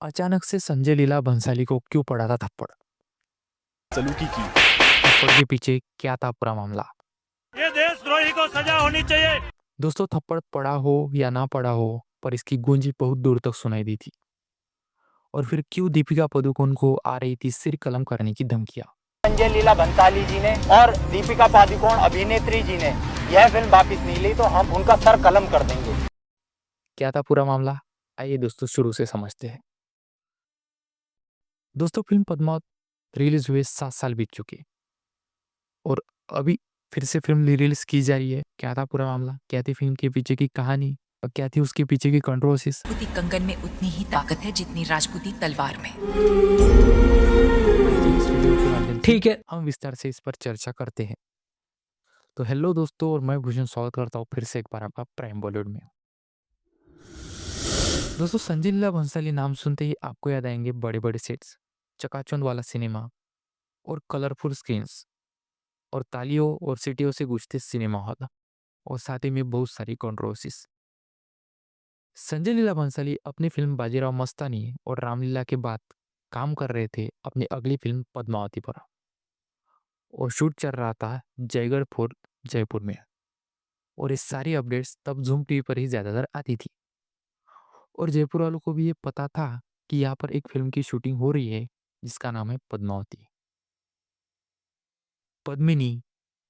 अचानक से संजय लीला भंसाली को क्यों पड़ा था थप्पड़? सलूकी की। थप्पड़ के पीछे क्या था पूरा मामला? ये देशद्रोही को सजा होनी चाहिए। दोस्तों, थप्पड़ पड़ा हो या ना पड़ा हो, पर इसकी गूंज बहुत दूर तक सुनाई दी थी। और फिर क्यों दीपिका पादुकोण को आ रही थी सिर कलम करने की धमकियां? संजय लीला भंसाली जी ने और दीपिका पादुकोण अभिनेत्री जी ने यह फिल्म वापस नहीं ली तो हम उनका सर कलम कर देंगे। क्या था पूरा मामला? आइए दोस्तों, शुरू से समझते हैं। दोस्तों, फिल्म पद्मावत रिलीज हुए 7 साल बीत चुके और अभी फिर से फिल्म रिलीज की जा रही है। क्या था पूरा मामला? क्या थी फिल्म के पीछे की कहानी और क्या थी उसके पीछे की कंट्रोवर्सीज? राजपूती कंगन में उतनी ही ताकत है जितनी राजपूती तलवार में। इस वीडियो के माध्यम से ठीक है, हम विस्तार से इस पर चर्चा करते हैं। तो हेलो दोस्तों, और मैं भूषण स्वागत करता हूँ फिर से एक बार आपका प्राइम बॉलीवुड में। दोस्तों, संजय लीला भंसाली नाम सुनते ही आपको याद आएंगे बड़े बड़े सेट्स, चकाचौंध वाला सिनेमा और कलरफुल स्क्रीन्स और तालियों और सीटियों से गूंजते सिनेमा हॉल और साथ ही में बहुत सारी कंट्रोवर्सीज। संजय लीला भंसाली अपनी फिल्म बाजीराव मस्तानी और रामलीला के बाद काम कर रहे थे अपनी अगली फिल्म पद्मावती पर, और शूट चल रहा था जयगढ़ फोर्ट जयपुर में। और ये सारी अपडेट्स तब ज़ूम टीवी पर ही ज़्यादातर आती थी और जयपुर वालों को भी ये पता था कि यहाँ पर एक फिल्म की शूटिंग हो रही है जिसका नाम है पद्मावती। पद्मिनी,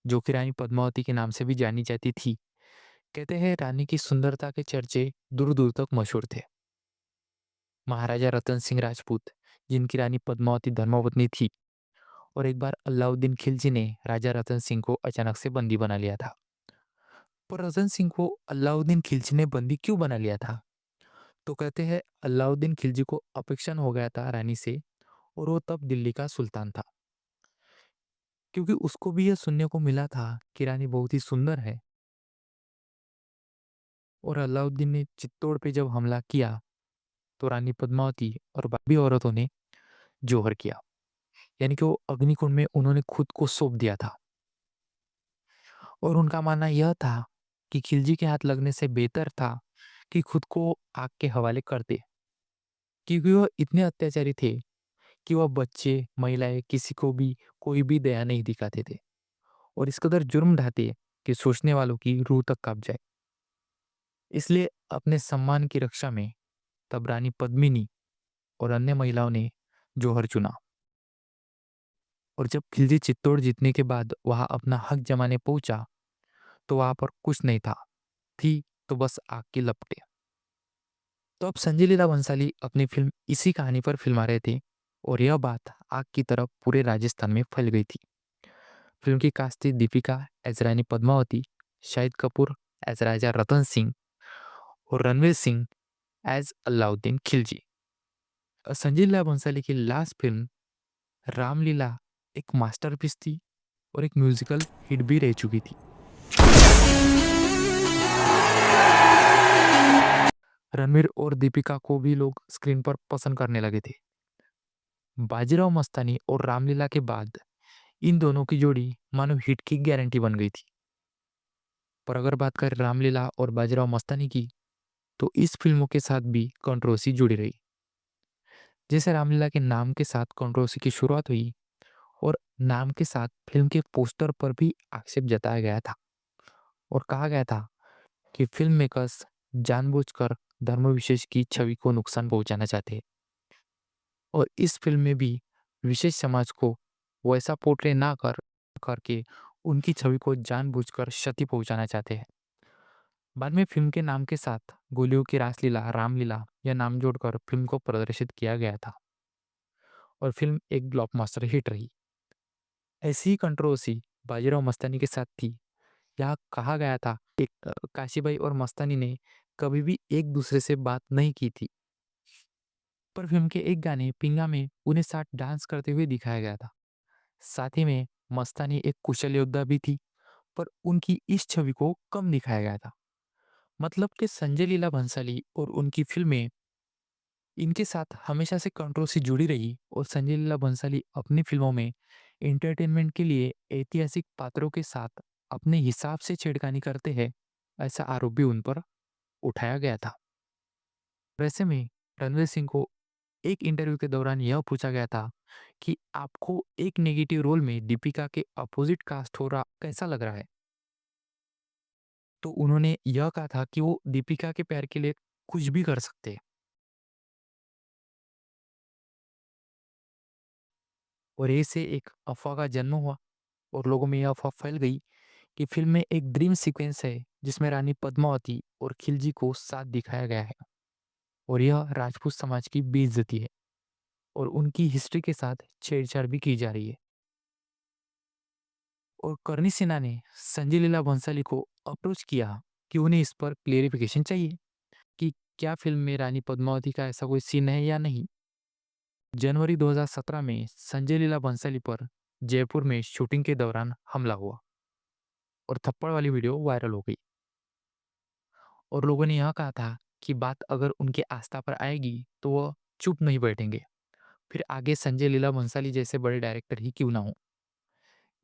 जो कि रानी पद्मावती के नाम से भी जानी जाती थी, कहते हैं रानी की सुंदरता के चर्चे दूर दूर तक मशहूर थे। महाराजा रतन सिंह राजपूत, जिनकी रानी पद्मावती धर्मपत्नी थी, और एक बार अलाउद्दीन खिलजी ने राजा रतन सिंह को अचानक से बंदी बना लिया था। पर रतन सिंह को अलाउद्दीन खिलजी ने बंदी क्यों बना लिया था? तो कहते हैं अलाउद्दीन खिलजी को अपेक्षण हो गया था रानी से, और वो तब दिल्ली का सुल्तान था। क्योंकि उसको भी यह सुनने को मिला था कि रानी बहुत ही सुंदर है। और अलाउद्दीन ने चित्तौड़ पे जब हमला किया तो रानी पद्मावती और बाकी औरतों ने जोहर किया, यानी कि वो अग्निकुंड में उन्होंने खुद को सौंप दिया था। और उनका मानना यह था कि खिलजी के हाथ लगने से बेहतर था कि खुद को आग के हवाले कर दे, क्योंकि वह इतने अत्याचारी थे कि वह बच्चे, महिलाएं, किसी को भी कोई भी दया नहीं दिखाते थे और इस कदर जुर्म ढाते कि सोचने वालों की रूह तक कांप जाए। इसलिए अपने सम्मान की रक्षा में तब रानी पद्मिनी और अन्य महिलाओं ने जौहर चुना। और जब खिलजी चित्तौड़ जीतने के बाद वहां अपना हक जमाने पहुंचा तो वहां पर कुछ नहीं था, थी तो बस आग की लपटें। तो अब संजय लीला भंसाली अपनी फिल्म इसी कहानी पर फिल्मा रहे थे और यह बात आग की तरह पूरे राजस्थान में फैल गई थी। फिल्म की कास्ट थी दीपिका एज रानी पद्मावती, शाहिद कपूर एज राजा रतन सिंह और रणवीर सिंह एज अलाउद्दीन खिलजी। संजय लीला भंसाली की लास्ट फिल्म रामलीला एक मास्टरपीस थी और एक म्यूजिकल हिट भी रह चुकी थी। रणवीर और दीपिका को भी लोग स्क्रीन पर पसंद करने लगे थे। बाजीराव मस्तानी और रामलीला के बाद इन दोनों की जोड़ी मानो हिट की गारंटी बन गई थी। पर अगर बात करें रामलीला और बाजीराव मस्तानी की, तो इस फिल्मों के साथ भी कंट्रोवर्सी जुड़ी रही। जैसे रामलीला के नाम के साथ कंट्रोवर्सी की शुरुआत हुई और नाम के साथ फिल्म के पोस्टर पर भी आक्षेप जताया गया था और कहा गया था कि फिल्म मेकर्स जानबूझकर धर्म विशेष की छवि को नुकसान पहुंचाना चाहते हैं और इस फिल्म में भी विशेष समाज को वैसा पोर्ट्रे ना करके उनकी छवि को जानबूझकर क्षति पहुंचाना चाहते हैं। बाद में फिल्म के नाम के साथ गोलियों की रासलीला रामलीला या नाम जोड़कर फिल्म को प्रदर्शित किया गया था और फिल्म एक ब्लॉकबस्टर हिट रही। ऐसी ही कंट्रोवर्सी बाजीराव मस्तानी के साथ थी। यहाँ कहा गया था कि काशीबाई और मस्तानी ने कभी भी एक दूसरे से बात नहीं की थी, पर फिल्म के एक गाने पिंगा में उन्हें साथ डांस करते हुए दिखाया गया था। साथ ही में मस्तानी एक कुशल योद्धा भी थी, पर उनकी इस छवि को कम दिखाया गया था। मतलब कि संजय लीला भंसाली और उनकी फिल्में, इनके साथ हमेशा से कंट्रोवर्सी जुड़ी रही और संजय लीला भंसाली अपनी फिल्मों में एंटरटेनमेंट के लिए ऐतिहासिक पात्रों के साथ अपने हिसाब से छेड़खानी करते हैं, ऐसा आरोप भी उन पर उठाया गया था। वैसे में रणवीर सिंह को एक इंटरव्यू के दौरान यह पूछा गया था कि आपको एक नेगेटिव रोल में दीपिका के अपोजिट कास्ट हो रहा कैसा लग रहा है? तो उन्होंने यह कहा था कि वो दीपिका के प्यार के लिए कुछ भी कर सकते हैं। और ऐसे एक अफ़वाह का जन्म हुआ और लोगों में यह अफ़वाह फैल गई कि फ़िल्म में एक ड्रीम सीक्वेंस है जिसमें रानी पद्मावती और खिलजी को साथ दिखाया गया है और यह राजपूत समाज की बेइज्जती है और उनकी हिस्ट्री के साथ छेड़छाड़ भी की जा रही है। और करणी सेना ने संजय लीला भंसाली को अप्रोच किया कि उन्हें इस पर क्लेरिफिकेशन चाहिए कि क्या फ़िल्म में रानी पद्मावती का ऐसा कोई सीन है या नहीं। जनवरी 2017 में संजय लीला भंसाली पर जयपुर में शूटिंग के दौरान हमला हुआ और थप्पड़ वाली वीडियो वायरल हो गई और लोगों ने यह कहा था कि बात अगर उनके आस्था पर आएगी तो वह चुप नहीं बैठेंगे, फिर आगे संजय लीला भंसाली जैसे बड़े डायरेक्टर ही क्यों ना हो।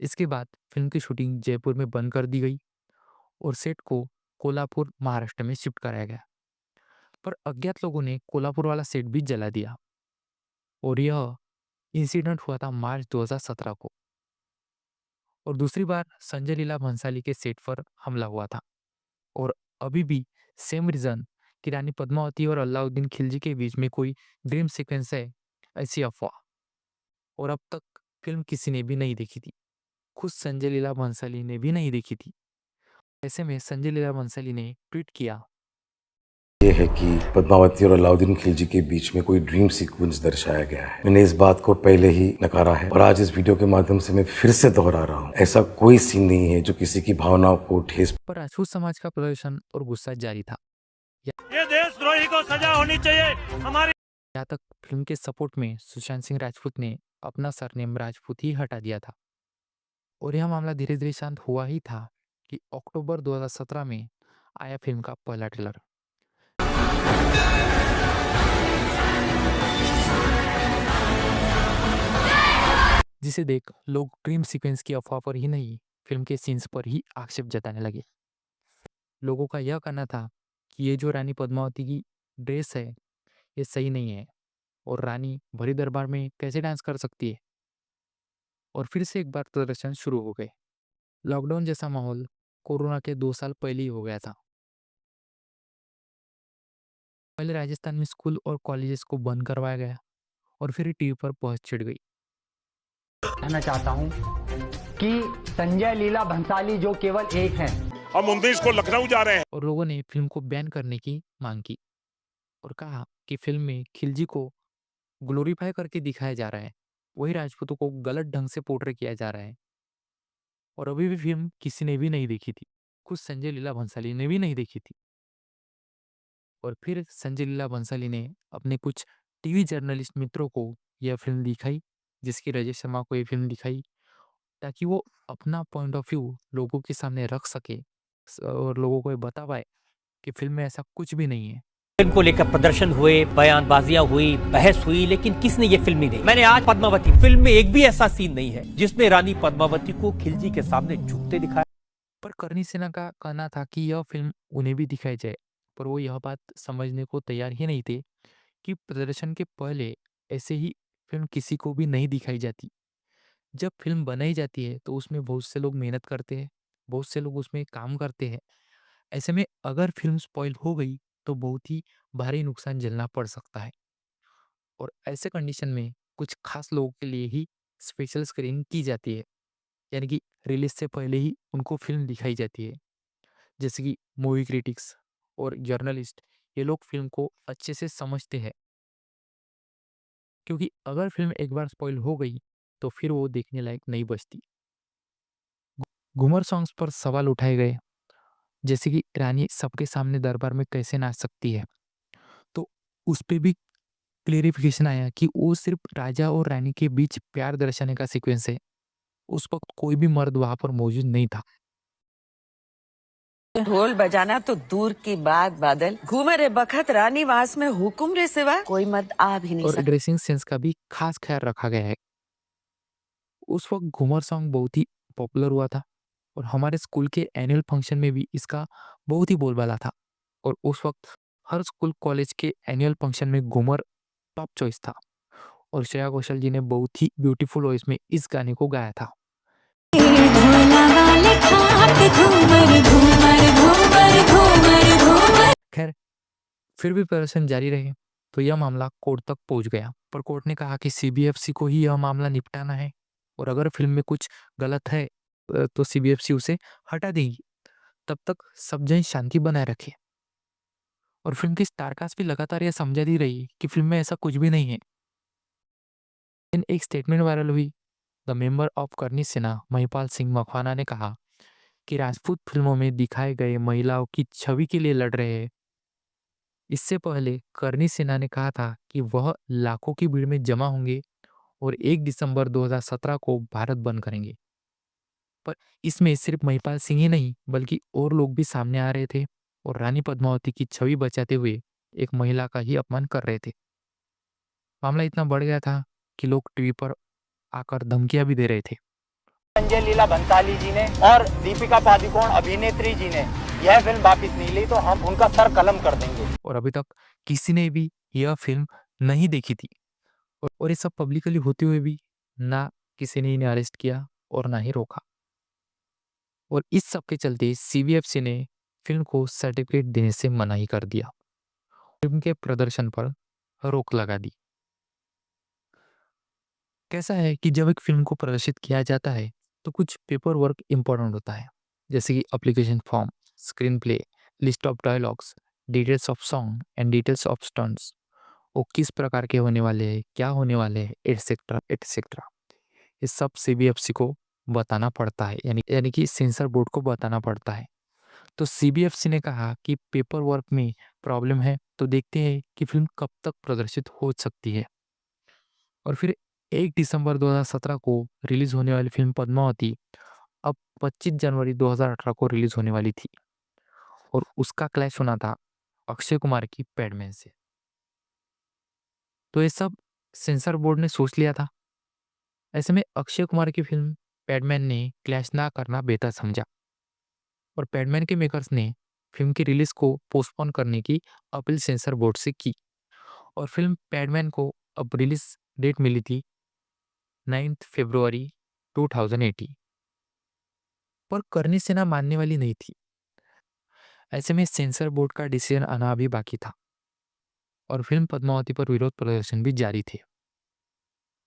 इसके बाद फिल्म की शूटिंग जयपुर में बंद कर दी गई और सेट को कोल्हापुर महाराष्ट्र में शिफ्ट कराया गया, पर अज्ञात लोगों ने कोल्हापुर वाला सेट भी जला दिया और यह इंसिडेंट हुआ था मार्च 2017 को। और दूसरी बार संजय लीला भंसाली के सेट पर हमला हुआ था और अभी भी सेम रीजन कि रानी पद्मावती और अलाउद्दीन खिलजी के बीच में कोई ड्रीम सीक्वेंस है, ऐसी अफवाह। और अब तक फिल्म किसी ने भी नहीं देखी थी, खुद संजय लीला भंसाली ने भी नहीं देखी थी। ऐसे में संजय लीला भंसाली ने ट्वीट किया, ये है कि पद्मावती और अलाउद्दीन खिलजी के बीच में कोई ड्रीम सीक्वेंस दर्शाया गया है। मैंने इस बात को पहले ही नकारा है और आज इस वीडियो के माध्यम से मैं फिर से दोहरा रहा हूँ, ऐसा कोई सीन नहीं है जो किसी की भावनाओं को ठेस पर राजपूत समाज का प्रदर्शन और गुस्सा जारी था। ये देशद्रोही को सजा होनी चाहिए। हमारी यहाँ तक फिल्म के सपोर्ट में सुशांत सिंह राजपूत ने अपना सरनेम राजपूत ही हटा दिया था और यह मामला धीरे धीरे शांत हुआ ही था कि अक्टूबर 2017 में आया फिल्म का पहला ट्रेलर, जिसे देख लोग ड्रीम सीक्वेंस की अफवाह पर ही नहीं, फिल्म के सीन्स पर ही आक्षेप जताने लगे। लोगों का यह कहना था कि ये जो रानी पद्मावती की ड्रेस है ये सही नहीं है और रानी भरी दरबार में कैसे डांस कर सकती है। और फिर से एक बार प्रदर्शन शुरू हो गए। लॉकडाउन जैसा माहौल कोरोना के 2 साल पहले ही हो गया था। पहले राजस्थान में स्कूल और कॉलेजेस को बंद करवाया गया और फिर टीवी पर पहुंच छिड़ गई। कहना चाहता हूं कि संजय लीला भंसाली जो केवल एक हैं, हम 19 को लखनऊ जा रहे हैं। और लोगों ने फिल्म को बैन करने की मांग की और कहा कि फिल्म में खिलजी को ग्लोरीफाई करके दिखाया जा रहा है, वही राजपूतों को गलत ढंग से पोर्ट्रे किया जा रहा है। और अभी भी फिल्म किसी ने भी नहीं देखी थी, खुद संजय लीला भंसाली ने भी नहीं देखी थी। और फिर संजय लीला भंसाली ने अपने कुछ टीवी जर्नलिस्ट मित्रों को यह फिल्म दिखाई, जिसकी राजेश शर्मा को ये फिल्म दिखाई ताकि वो अपना पॉइंट ऑफ व्यू लोगों के सामने रख सके और लोगों को ये बता पाए कि फिल्म में ऐसा कुछ भी नहीं है। फिल्म को लेकर प्रदर्शन हुए, बयानबाजियां हुई, बहस हुई, लेकिन किसने ये फिल्म नहीं देखी। मैंने आज पद्मावती फिल्म में एक भी ऐसा सीन नहीं है जिसमें रानी पद्मावती को खिलजी के सामने झुकते दिखाया। पर करणी सेना का कहना था कि यह फिल्म उन्हें भी दिखाई जाए, पर वो यह बात समझने को तैयार ही नहीं थे कि प्रदर्शन के पहले ऐसे ही फिल्म किसी को भी नहीं दिखाई जाती। जब फिल्म बनाई जाती है तो उसमें बहुत से लोग मेहनत करते हैं, बहुत से लोग उसमें काम करते हैं। ऐसे में अगर फिल्म स्पॉइल हो गई तो बहुत ही भारी नुकसान झेलना पड़ सकता है और ऐसे कंडीशन में कुछ खास लोगों के लिए ही स्पेशल स्क्रीनिंग की जाती है, यानी कि रिलीज से पहले ही उनको फिल्म दिखाई जाती है। जैसे कि मूवी क्रिटिक्स और जर्नलिस्ट, ये लोग फिल्म को अच्छे से समझते हैं, क्योंकि अगर फिल्म एक बार स्पॉइल हो गई तो फिर वो देखने लायक नहीं बचती। घूमर सॉन्ग्स पर सवाल उठाए गए, जैसे कि रानी सबके सामने दरबार में कैसे नाच सकती है, तो उस पे भी क्लेरिफिकेशन आया कि वो सिर्फ राजा और रानी के बीच प्यार दर्शाने का सीक्वेंस है। उस वक्त कोई भी मर्द वहां पर मौजूद नहीं था। ढोल बजाना तो दूर की बात बादल, घूमे रे बखत रानी वास में हुकुम रे सिवा कोई मत आ भी नहीं और सकता। ड्रेसिंग सेंस का भी खास ख्याल रखा गया है। उस वक्त घूमर सॉन्ग बहुत ही पॉपुलर हुआ था और हमारे स्कूल के एनुअल फंक्शन में भी इसका बहुत ही बोलबाला था और उस वक्त हर स्कूल कॉलेज के एनुअल फंक्शन में घूमर टॉप चॉइस था और श्रेया घोषाल जी ने बहुत ही ब्यूटीफुल वॉइस में इस गाने को गाया था। खैर, फिर भी प्रदर्शन जारी रहे तो यह मामला कोर्ट तक पहुंच गया, पर कोर्ट ने कहा कि सीबीएफसी को ही यह मामला निपटाना है और अगर फिल्म में कुछ गलत है तो सीबीएफसी उसे हटा देगी। तब तक सब जन शांति बनाए रखे और फिल्म की स्टारकास्ट भी लगातार यह समझाती रही कि फिल्म में ऐसा कुछ भी नहीं है। इन एक स्टेटमेंट वायरल हुई। द मेंबर ऑफ करनी सेना महिपाल सिंह मकवाना ने कहा कि राजपूत फिल्मों में दिखाए गए महिलाओं की छवि के लिए लड़ रहे हैं। इससे पहले करनी सेना ने कहा था कि वह लाखों की भीड़ में जमा होंगे और 1 दिसंबर 2017 को भारत बंद करेंगे। पर इसमें सिर्फ महिपाल सिंह ही नहीं बल्कि और लोग भी सामने आ रहे थे और रानी पद्मावती की छवि बचाते हुए एक महिला का ही अपमान कर रहे थे। मामला इतना बढ़ गया था कि लोग टीवी पर आकर धमकियां भी दे रहे थे। संजय लीला भंसाली जी ने और दीपिका पादुकोण अभिनेत्री जी ने यह फिल्म वापिस नहीं ली तो हम उनका सर कलम कर देंगे। और अभी तक किसी ने भी यह फिल्म नहीं देखी थी और ये सब पब्लिकली होते हुए भी ना किसी ने इन्हें अरेस्ट किया और ना ही रोका। और इस सब के चलते सीबीएफसी ने फिल्म को सर्टिफिकेट देने से मना ही कर दिया। फिल्म के प्रदर्शन पर रोक लगा दी। कैसा है कि जब एक फिल्म को प्रदर्शित किया जाता है तो कुछ पेपर वर्क इम्पोर्टेंट होता है, जैसे कि application form, screen play, list of dialogues, details of song and details of stunts, वो किस प्रकार के होने वाले हैं, क्या होने वाले हैं, एटसेट्रा एटसेट्रा। ये सब सीबीएफसी को बताना पड़ता है, यानी कि सेंसर बोर्ड को बताना पड़ता है। तो सीबीएफसी ने कहा कि पेपर वर्क में प्रॉब्लम है तो देखते हैं कि फिल्म कब तक प्रदर्शित हो सकती है। और फिर 1 दिसंबर 2017 को रिलीज होने वाली फिल्म पद्मावती अब 25 जनवरी 2018 को रिलीज होने वाली थी और उसका क्लैश होना था अक्षय कुमार की पैडमैन से। तो ये सब सेंसर बोर्ड ने सोच लिया था। ऐसे में अक्षय कुमार की फिल्म पैडमैन ने क्लैश ना करना बेहतर समझा और पैडमैन के मेकर्स ने फिल्म की रिलीज को पोस्टपोन करने की अपील सेंसर बोर्ड से की और फिल्म पैडमैन को अब रिलीज डेट मिली थी 9 फरवरी 2018। पर करनी सेना मानने वाली नहीं थी। ऐसे में सेंसर बोर्ड का डिसीजन आना अभी बाकी था और फिल्म पद्मावती पर विरोध प्रदर्शन भी जारी थे,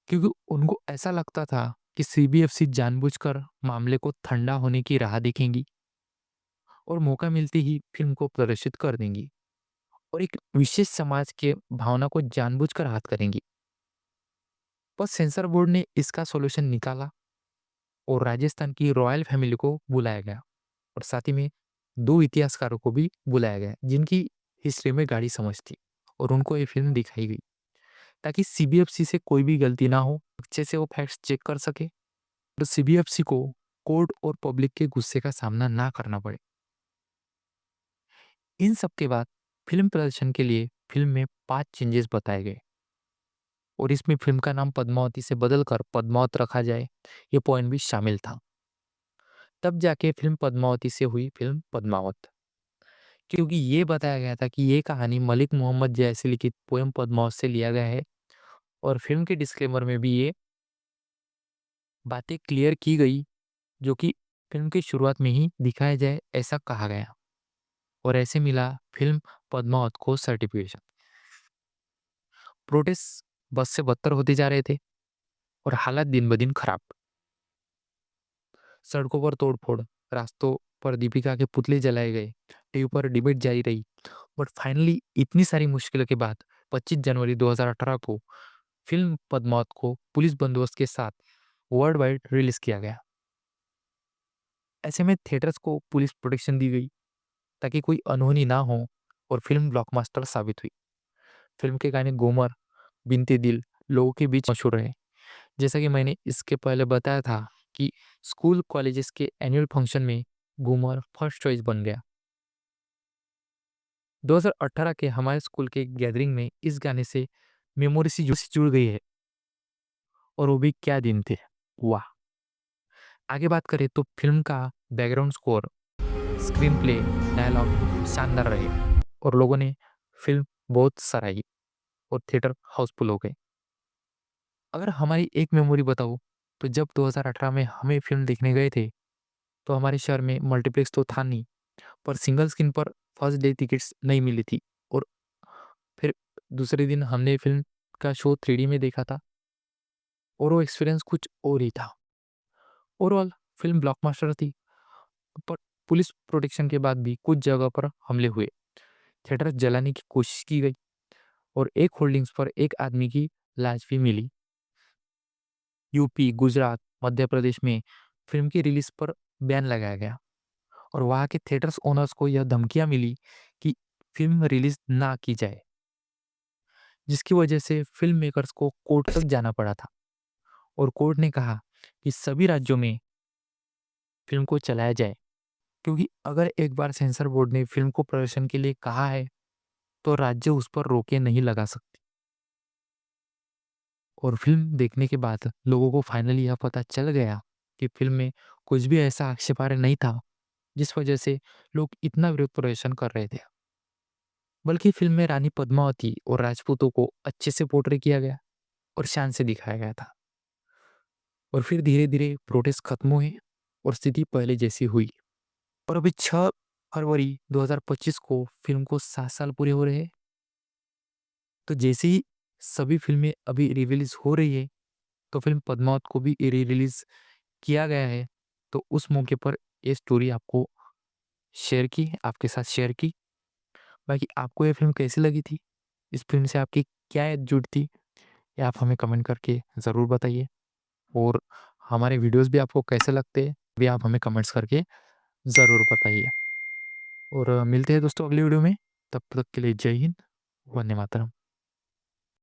क्योंकि उनको ऐसा लगता था कि सीबीएफसी जानबूझकर मामले को ठंडा होने की राह देखेंगी और मौका मिलते ही फिल्म को प्रदर्शित कर देंगी और एक विशेष समाज के भावना को जानबूझकर हाथ करेंगी। पर सेंसर बोर्ड ने इसका सॉल्यूशन निकाला और राजस्थान की रॉयल फैमिली को बुलाया गया और साथ ही में 2 इतिहासकारों को भी बुलाया गया जिनकी हिस्ट्री में गाढ़ी समझ थी और उनको ये फिल्म दिखाई गई ताकि सीबीएफसी से कोई भी गलती ना हो, अच्छे से वो फैक्ट्स चेक कर सके और सीबीएफसी को कोर्ट और पब्लिक के गुस्से का सामना ना करना पड़े। इन सब के बाद फिल्म प्रदर्शन के लिए फिल्म में 5 चेंजेस बताए गए और इसमें फिल्म का नाम पद्मावती से बदलकर पद्मावत रखा जाए, ये पॉइंट भी शामिल था। तब जाके फिल्म पद्मावती से हुई फिल्म पद्मावत, क्योंकि ये बताया गया था कि ये कहानी मलिक मोहम्मद जैसे लिखित पोएम पद्मावत से लिया गया है और फिल्म के डिस्क्लेमर में भी ये बातें क्लियर की गई जो कि फिल्म की शुरुआत में ही दिखाया जाए ऐसा कहा गया और ऐसे मिला फिल्म पद्मावत को सर्टिफिकेशन। प्रोटेस्ट बस से बदतर होते जा रहे थे और हालात दिन ब दिन खराब। सड़कों पर तोड़फोड़, रास्तों पर दीपिका के पुतले जलाए गए, टीवी पर डिबेट जारी रही। बट फाइनली इतनी सारी मुश्किलों के बाद 25 जनवरी 2018 को फिल्म पद्मावत को पुलिस बंदोबस्त के साथ वर्ल्ड वाइड रिलीज किया गया। ऐसे में थिएटर्स को पुलिस प्रोटेक्शन दी गई ताकि कोई अनहोनी ना हो और फिल्म ब्लॉकबस्टर साबित हुई। फिल्म के गाने घूमर, बिनते दिल लोगों के बीच मशहूर रहे। जैसा कि मैंने इसके पहले बताया था कि स्कूल कॉलेजेस के एनुअल फंक्शन में घूमर फर्स्ट चॉइस बन गया। 2018 के हमारे स्कूल के गैदरिंग में इस गाने से मेमोरी सी जुड़ गई है और वो भी क्या दिन थे, वाह। आगे बात करें तो फिल्म का background score, screenplay, dialogue शानदार रहे और लोगों ने फिल्म बहुत सराही। और थिएटर हाउसफुल हो गए। अगर हमारी एक मेमोरी बताऊँ, तो जब 2018 में हमें फ़िल्म देखने गए थे, तो हमारे शहर में मल्टीप्लेक्स तो था नहीं, पर सिंगल स्क्रीन पर फर्स्ट डे टिकट्स नहीं मिली थी और फिर दूसरे दिन हमने फ़िल्म का शो 3D में देखा था और वो एक्सपीरियंस कुछ और ही था। ओवरऑल फ़िल्म ब्लॉकबस्टर थी, पर पुलिस प्रोटेक्शन के बाद भी कुछ जगह पर हमले हुए, थिएटर जलाने की कोशिश की गई और एक होल्डिंग्स पर एक आदमी की लाश भी मिली। यूपी, गुजरात, मध्य प्रदेश में फ़िल्म की रिलीज़ पर बैन लगाया गया और वहाँ के थिएटर्स ओनर्स को यह धमकियाँ मिली कि फ़िल्म रिलीज़ ना की जाए, जिसकी वजह से फ़िल्म मेकर्स को कोर्ट तक जाना पड़ा था और कोर्ट ने कहा कि सभी राज्यों में फ़िल्म को चलाया जाए, क्योंकि अगर एक बार सेंसर बोर्ड ने फ़िल्म को प्रदर्शन के लिए कहा है, तो राज्य उस पर रोकें नहीं लगा सकते। और फ़िल्म देखने के बाद लोगों को फाइनली यह पता चल गया कि फ़िल्म में कुछ भी ऐसा आक्षेपार्ह नहीं था, जिस वजह से लोग इतना विरोध प्रदर्शन कर रहे थे। बल्कि फ़िल्म में रानी पद्मावती और राजपूतों को अच्छे से पोर्ट्रे किया गया और शान से दिखाया गया था। और फिर धीरे-धीरे प्रोटेस्ट खत्म हुए और स्थिति पहले जैसी हुई। और अभी 6 फरवरी 2025 को फ़िल्म को 7 साल पूरे हो रहे हैं। तो जैसे ही सभी फ़िल्में अभी री-रिलीज़ हो रही है, तो फ़िल्म पद्मावत को भी री-रिलीज़ किया गया है। तो उस मौके पर ये स्टोरी आपको शेयर की, आपके साथ शेयर की। बाकी आपको ये फ़िल्म कैसी लगी थी? इस फ़िल्म से आपकी क्या याद जुड़ी थी? ये आप हमें कमेंट करके ज़रूर बताइए। और हमारे वीडियोज़ भी आपको कैसे लगते हैं, भी आप हमें कमेंट्स करके ज़रूर बताइए। और मिलते हैं दोस्तों अगली वीडियो में। तब तक के लिए जय हिंद, वंदे मातरम।